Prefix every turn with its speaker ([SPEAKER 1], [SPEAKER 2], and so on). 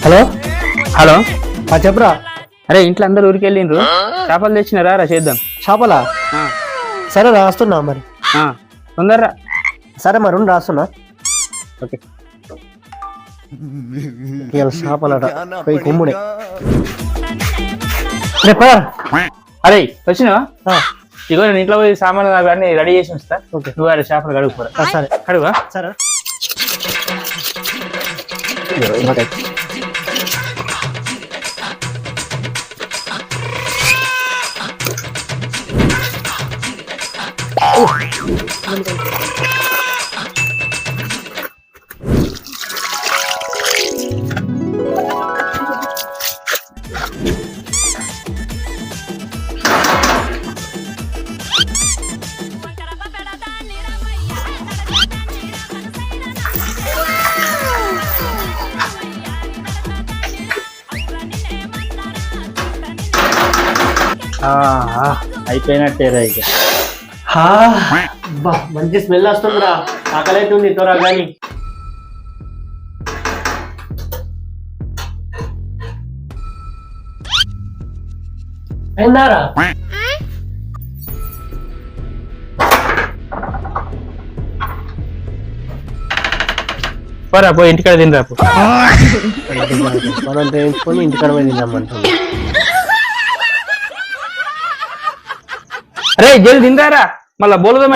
[SPEAKER 1] Hello
[SPEAKER 2] hello
[SPEAKER 1] చెప్పరా.
[SPEAKER 2] అరే ఇంట్లో అందరు ఊరికి వెళ్ళిండ్రు, చేపలు తెచ్చినారా రా చేద్దాం.
[SPEAKER 1] చేపలా? సరే రాస్తున్నా మరి.
[SPEAKER 2] తొందరరా.
[SPEAKER 1] సరే మరి రాస్తున్నా.
[SPEAKER 2] ఓకే.
[SPEAKER 1] చేపలట పోయి కుమ్ముడే.
[SPEAKER 2] అరే వచ్చినావా? ఇగో నేను ఇంట్లో పోయి సామాన్లు అన్ని రెడీ చేసి ఉంచుతా. నువ్వు అరే చేపలు కడుగుపోరా.
[SPEAKER 1] సరే
[SPEAKER 2] కడుగా.
[SPEAKER 1] సరే.
[SPEAKER 2] అయిపోయినట్టేరా ఇక.
[SPEAKER 1] మంచి స్మెల్ వస్తుందిరా, ఆకలైతుంది త్వరగా కానీ. అయిందారా?
[SPEAKER 2] పోరా పోయి ఇంటికాడ తినరా.
[SPEAKER 1] మనం వేయించుకొని ఇంటికాడ పోయి తిందామంటుంది.
[SPEAKER 2] అరే జల్ది తింటారా, మళ్ళా బోలదో